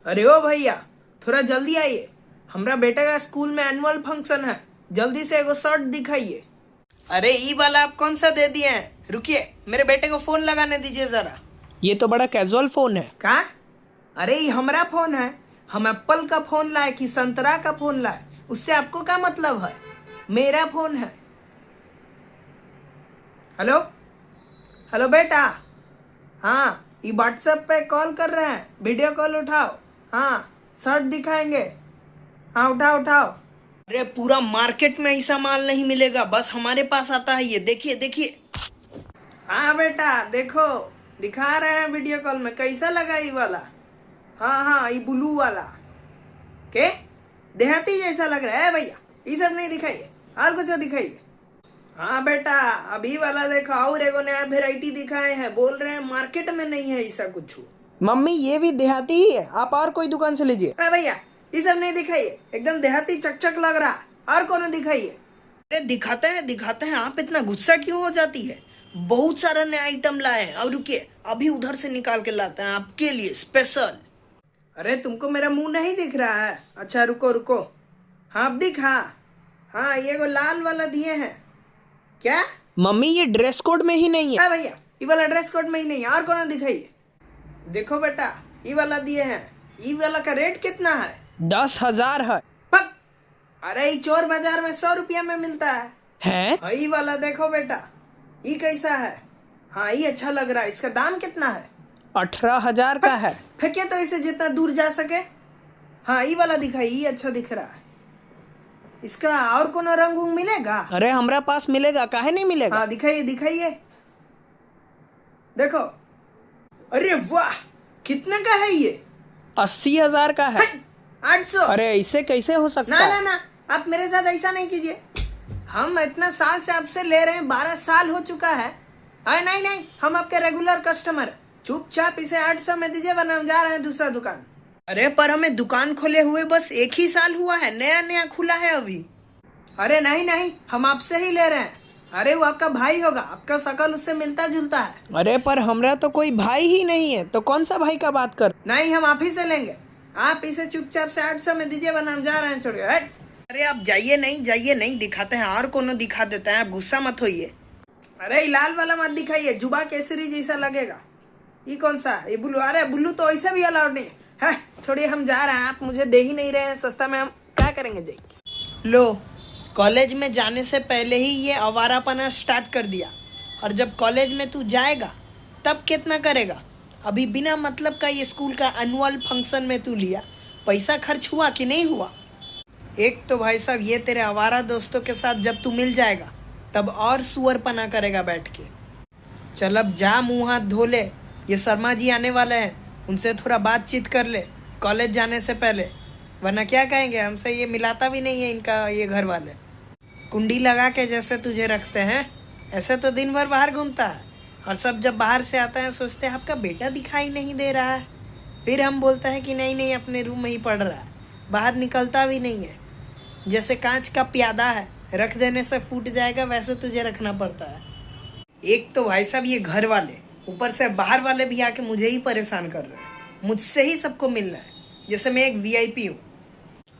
अरे ओ भैया, थोड़ा जल्दी आइए। हमरा बेटा का स्कूल में एनुअल फंक्शन है, जल्दी से एगो शर्ट दिखाइए। अरे ई वाला आप कौन सा दे दिए हैं? रुकिए, मेरे बेटे को फोन लगाने दीजिए जरा। ये तो बड़ा कैजुअल फोन है। का? अरे ये हमरा फोन है। हम एप्पल का फोन लाए कि संतरा का फोन लाए, उससे आपको क्या मतलब है? मेरा फोन है। हेलो हेलो बेटा, हाँ ये व्हाट्सएप पे कॉल कर रहे हैं, वीडियो कॉल उठाओ। हाँ शर्ट दिखाएंगे, हाँ उठाओ उठाओ। अरे पूरा मार्केट में ऐसा माल नहीं मिलेगा, बस हमारे पास आता है ये, देखिए देखिए। हाँ बेटा देखो, दिखा रहे हैं वीडियो कॉल में, कैसा लगा ये वाला? हाँ हाँ ये ब्लू वाला के देहाती जैसा लग रहा है भैया। ये सब नहीं दिखाइए, और कुछ दिखाइए। हाँ बेटा अभी वाला देखो, और एगो नया वेराइटी दिखाए हैं, बोल रहे हैं मार्केट में नहीं है ऐसा कुछ। मम्मी ये भी देहाती ही है, आप और कोई दुकान से लीजिए। अरे भैया ये सब नहीं दिखाइए, एकदम देहाती चकचक लग रहा, और कौन दिखाइए। अरे दिखाते हैं, आप इतना गुस्सा क्यों हो जाती है? बहुत सारा नया आइटम लाए हैं, अब रुकिए अभी उधर से निकाल के लाते हैं आपके लिए स्पेशल। अरे तुमको मेरा मुंह नहीं दिख रहा है? अच्छा रुको रुको, हाँ अब दिखा। हाँ ये वो लाल वाला दिए हैं। क्या? मम्मी ये ड्रेस कोड में ही नहीं है। अरे भैया ये वाला ड्रेस कोड में ही नहीं है, और कौन दिखाइए। देखो बेटा ये वाला दिए हैं, ये वाला का रेट कितना है? 10,000 है। पक! अरे ये चोर बाजार में 100 रुपया में मिलता है। हैं? हाँ, ये वाला देखो बेटा, ये कैसा है? हाँ ये अच्छा लग रहा है, इसका दाम कितना है? 18,000 का है। फेंके तो इसे जितना दूर जा सके। हाँ ये वाला दिखाई, ये अच्छा दिख रहा है। इसका और कोनो रंग उंग मिलेगा? अरे हमरा पास मिलेगा, काहे नहीं मिलेगा? हाँ दिखाइए दिखाइए, देखो। अरे वाह, कितने का है ये? 80,000 का है। 800। अरे ऐसे कैसे हो सकता ना है? ना ना, आप मेरे साथ ऐसा नहीं कीजिए। हम इतना साल से आपसे ले रहे हैं, 12 साल हो चुका है। अरे नहीं नहीं, हम आपके रेगुलर कस्टमर। चुपचाप इसे 800 में दीजिए, वरना हम जा रहे हैं दूसरा दुकान। अरे पर हमें दुकान खोले हुए बस 1 ही साल हुआ है, नया नया खुला है अभी। अरे नहीं नहीं, हम आपसे ही ले रहे हैं। अरे वो आपका भाई होगा, आपका शकल उससे मिलता जुलता है। अरे पर हमरा तो कोई भाई ही नहीं है, तो कौन सा भाई का बात कर? नहीं हम आप ही से लेंगे, आप इसे चुपचाप से 800 में दीजिए, वरना हम जा रहे हैं छोड़ के। अरे आप जाइए नहीं, दिखाते हैं और कोनो दिखा देते हैं, आप गुस्सा मत होइए। अरे लाल वाला मत दिखाइए, जुबा केसरी जैसा लगेगा। ये कौन सा? ये ब्लू। अरे ब्लू तो ऐसा भी अलाउड नहीं है। छोड़िए हम जा रहे हैं, आप मुझे दे ही नहीं रहे हैं सस्ता में, हम क्या करेंगे जाइए। लो, कॉलेज में जाने से पहले ही ये आवारापना स्टार्ट कर दिया, और जब कॉलेज में तू जाएगा तब कितना करेगा? अभी बिना मतलब का ये स्कूल का एनुअल फंक्शन में तू लिया, पैसा खर्च हुआ कि नहीं हुआ? एक तो भाई साहब ये तेरे आवारा दोस्तों के साथ जब तू मिल जाएगा तब और सुअरपना करेगा बैठ के। चल अब जा, मुँह हाथ धो ले, ये शर्मा जी आने वाले हैं, उनसे थोड़ा बातचीत कर ले कॉलेज जाने से पहले, वरना क्या कहेंगे हमसे, ये मिलाता भी नहीं है इनका ये घर वाले। कुंडी लगा के जैसे तुझे रखते हैं, ऐसे तो दिन भर बाहर घूमता है, और सब जब बाहर से आता है सोचते हैं आपका बेटा दिखाई नहीं दे रहा है। फिर हम बोलते हैं कि नहीं नहीं अपने रूम में ही पढ़ रहा है, बाहर निकलता भी नहीं है। जैसे कांच का प्यादा है, रख देने से फूट जाएगा, वैसे तुझे रखना पड़ता है। एक तो भाई साहब ये घर वाले, ऊपर से बाहर वाले भी आके मुझे ही परेशान कर रहे हैं, मुझसे ही सबको मिलना है जैसे मैं एक वीआईपी हूँ।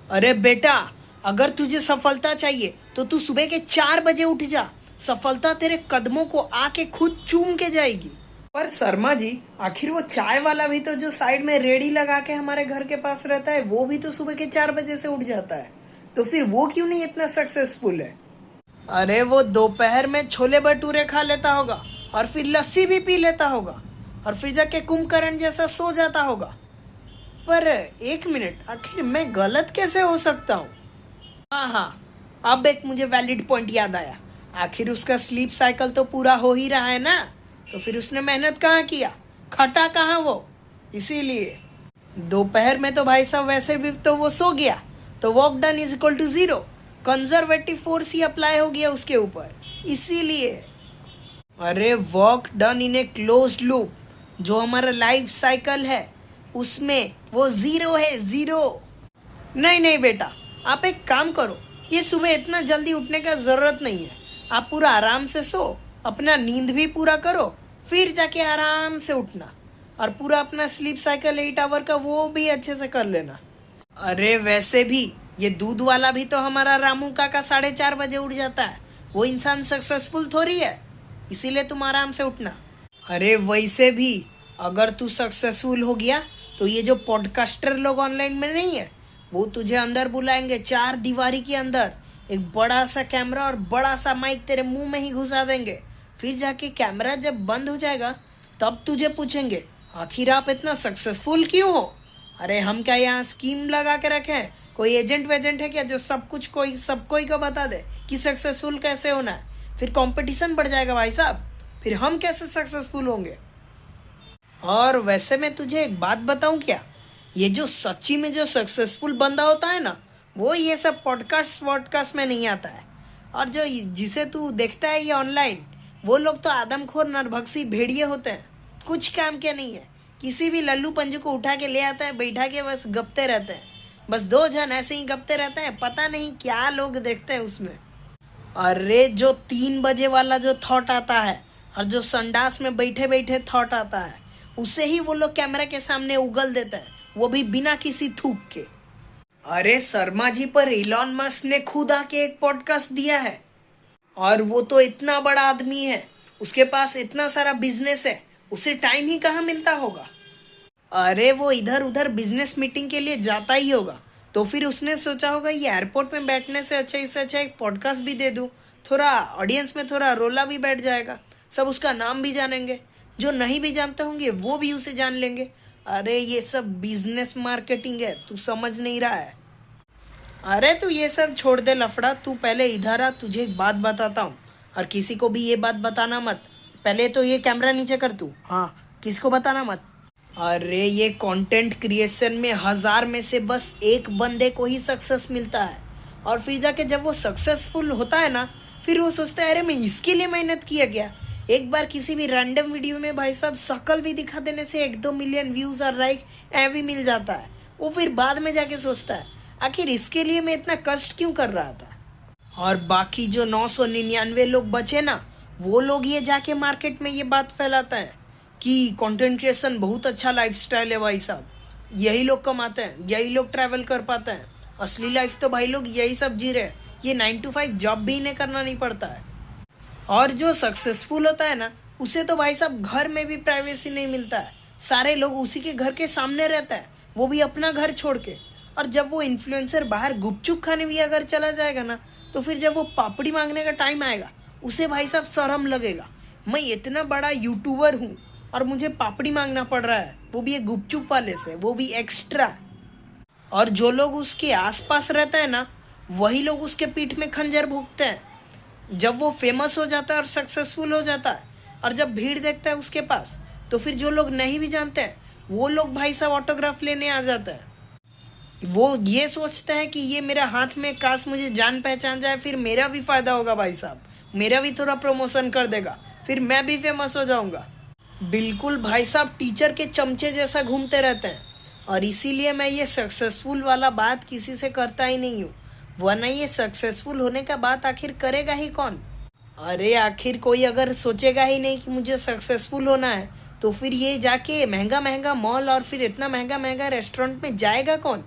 अरे बेटा अगर तुझे सफलता चाहिए तो तू सुबह के 4 बजे उठ जा, सफलता तेरे कदमों को आके खुद चूम के जाएगी। पर शर्मा जी आखिर वो चाय वाला भी तो जो साइड में रेड़ी लगा के हमारे घर के पास रहता है, वो भी तो सुबह के 4 बजे से उठ जाता है, तो फिर वो क्यों नहीं इतना सक्सेसफुल है? अरे वो दोपहर में छोले भटूरे खा लेता होगा, और फिर लस्सी भी पी लेता होगा, और फिर जाके कुंभकर्ण जैसा सो जाता होगा। पर एक मिनट, आखिर मैं गलत कैसे हो सकता हूँ? हाँ, अब एक मुझे वैलिड पॉइंट याद आया, आखिर उसका स्लीप साइकिल तो पूरा हो ही रहा है ना, तो फिर उसने मेहनत कहाँ किया, खटा कहाँ वो? इसीलिए दोपहर में तो भाई साहब वैसे भी तो वो सो गया, तो work done is equal to 0, conservative force ही अप्लाई हो गया उसके ऊपर, इसीलिए। अरे work done in a close loop, जो हमारा लाइफ साइकिल है उसमें वो 0 है, 0। नहीं बेटा, आप एक काम करो, ये सुबह इतना जल्दी उठने का ज़रूरत नहीं है, आप पूरा आराम से सो, अपना नींद भी पूरा करो, फिर जाके आराम से उठना। और पूरा अपना स्लीप साइकिल 8 आवर का वो भी अच्छे से कर लेना। अरे वैसे भी ये दूध वाला भी तो हमारा रामू काका 4:30 बजे उठ जाता है। वो इंसान सक्सेसफुल थोड़ी है, इसीलिए तुम आराम से उठना। अरे वैसे भी अगर तू सक्सेसफुल हो गया तो ये जो पॉडकास्टर लोग ऑनलाइन में नहीं है, वो तुझे अंदर बुलाएंगे 4 दीवारी के अंदर, एक बड़ा सा कैमरा और बड़ा सा माइक तेरे मुंह में ही घुसा देंगे। फिर जाके कैमरा जब बंद हो जाएगा तब तुझे पूछेंगे आखिर आप इतना सक्सेसफुल क्यों हो। अरे हम क्या यहाँ स्कीम लगा के रखे हैं? कोई एजेंट वेजेंट है क्या जो सब कुछ कोई को बता दे कि सक्सेसफुल कैसे होना है? फिर कंपटीशन बढ़ जाएगा भाई साहब, फिर हम कैसे सक्सेसफुल होंगे। और वैसे मैं तुझे एक बात बताऊं क्या, ये जो सच्ची में जो सक्सेसफुल बंदा होता है ना, वो ये सब पॉडकास्ट में नहीं आता है। और जो जिसे तू देखता है ये ऑनलाइन, वो लोग तो आदमखोर नरभक्षी भेड़िए होते हैं, कुछ काम के नहीं है। किसी भी लल्लू पंजू को उठा के ले आता है, बैठा के बस गपते रहते हैं। बस 2 जन ऐसे ही गपते रहते हैं, पता नहीं क्या लोग देखते हैं उसमें। अरे जो 3 बजे वाला जो थॉट आता है और जो संडास में बैठे बैठे थॉट आता है, उसे ही वो लोग कैमरा के सामने उगल देते हैं, वो भी बिना किसी थूक के। अरे शर्मा जी पर इलॉन मस्क ने खुद आके एक पॉडकास्ट दिया है, और वो तो इतना बड़ा आदमी है, उसके पास इतना सारा बिजनेस है, उसे टाइम ही कहाँ मिलता होगा। अरे वो इधर उधर बिजनेस मीटिंग के लिए जाता ही होगा, तो फिर उसने सोचा होगा ये एयरपोर्ट में बैठने से अच्छा, इससे अच्छा एक पॉडकास्ट भी दे दूँ, थोड़ा ऑडियंस में थोड़ा रोला भी बैठ जाएगा, सब उसका नाम भी जानेंगे, जो नहीं भी जानते होंगे वो भी उसे जान लेंगे। अरे ये सब बिजनेस मार्केटिंग है, तू समझ नहीं रहा है। अरे तू ये सब छोड़ दे लफड़ा, तू पहले इधर आ, तुझे एक बात बताता हूँ, और किसी को भी ये बात बताना मत। पहले तो ये कैमरा नीचे कर तू, हाँ, किसी को बताना मत। अरे ये कंटेंट क्रिएशन में 1000 में से बस एक बंदे को ही सक्सेस मिलता है, और फिर जाके जब वो सक्सेसफुल होता है ना, फिर वो सोचता है अरे मैं इसके लिए मेहनत किया गया। एक बार किसी भी रैंडम वीडियो में भाई साहब शकल भी दिखा देने से 1-2 मिलियन व्यूज़ और लाइक भी मिल जाता है। वो फिर बाद में जाके सोचता है आखिर इसके लिए मैं इतना कष्ट क्यों कर रहा था। और बाकी जो 999 लोग बचे ना, वो लोग ये जाके मार्केट में ये बात फैलाता है कि कंटेंट क्रिएशन बहुत अच्छा लाइफस्टाइल है भाई साहब, यही लोग कमाते हैं, यही लोग ट्रैवल कर पाते हैं, असली लाइफ तो भाई लोग यही सब जी रहे हैं, ये 9 to 5 जॉब भी इन्हें करना नहीं पड़ता है। और जो सक्सेसफुल होता है ना, उसे तो भाई साहब घर में भी प्राइवेसी नहीं मिलता है, सारे लोग उसी के घर के सामने रहता है, वो भी अपना घर छोड़ के। और जब वो इन्फ्लुएंसर बाहर गुपचुप खाने भी अगर चला जाएगा ना, तो फिर जब वो पापड़ी मांगने का टाइम आएगा, उसे भाई साहब शर्म लगेगा, मैं इतना बड़ा यूट्यूबर हूँ और मुझे पापड़ी मांगना पड़ रहा है, वो भी एक गुपचुप वाले से, वो भी एक्स्ट्रा। और जो लोग उसके आसपास रहते हैं ना, वही लोग उसके पीठ में खंजर भोंकते हैं जब वो फेमस हो जाता है और सक्सेसफुल हो जाता है। और जब भीड़ देखता है उसके पास, तो फिर जो लोग नहीं भी जानते हैं, वो लोग भाई साहब ऑटोग्राफ लेने आ जाते हैं। वो ये सोचते हैं कि ये मेरा हाथ में, काश मुझे जान पहचान जाए, फिर मेरा भी फ़ायदा होगा भाई साहब, मेरा भी थोड़ा प्रमोशन कर देगा, फिर मैं भी फेमस हो जाऊंगा। बिल्कुल भाई साहब टीचर के चमचे जैसा घूमते रहते हैं। और इसीलिए मैं ये सक्सेसफुल वाला बात किसी से करता ही नहीं हूँ, वरना ये सक्सेसफुल होने का बात आखिर करेगा ही कौन। अरे आखिर कोई अगर सोचेगा ही नहीं कि मुझे सक्सेसफुल होना है, तो फिर ये जाके महंगा महंगा मॉल और फिर इतना महंगा महंगा रेस्टोरेंट में जाएगा कौन,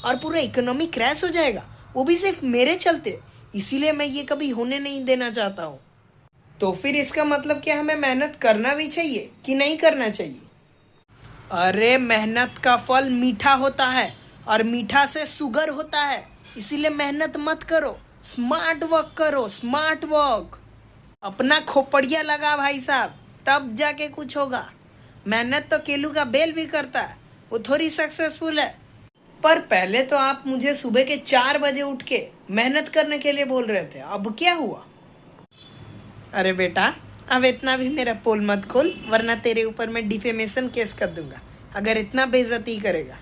और पूरा इकोनॉमी क्रैश हो जाएगा, वो भी सिर्फ मेरे चलते। इसीलिए मैं ये कभी होने नहीं देना चाहता हूँ। तो फिर इसका मतलब क्या हमें मेहनत करना भी चाहिए कि नहीं करना चाहिए? अरे मेहनत का फल मीठा होता है, और मीठा से शुगर होता है, इसीलिए मेहनत मत करो, स्मार्ट वर्क करो, स्मार्ट वर्क। अपना खोपड़िया लगा भाई साहब, तब जाके कुछ होगा। मेहनत तो केलू का बेल भी करता है, वो थोड़ी सक्सेसफुल है। पर पहले तो आप मुझे सुबह के 4 बजे उठ के मेहनत करने के लिए बोल रहे थे, अब क्या हुआ? अरे बेटा, अब इतना भी मेरा पोल मत खोल, वरना तेरे ऊपर मैं डिफेमेशन केस कर दूंगा अगर इतना बेइज्जती करेगा।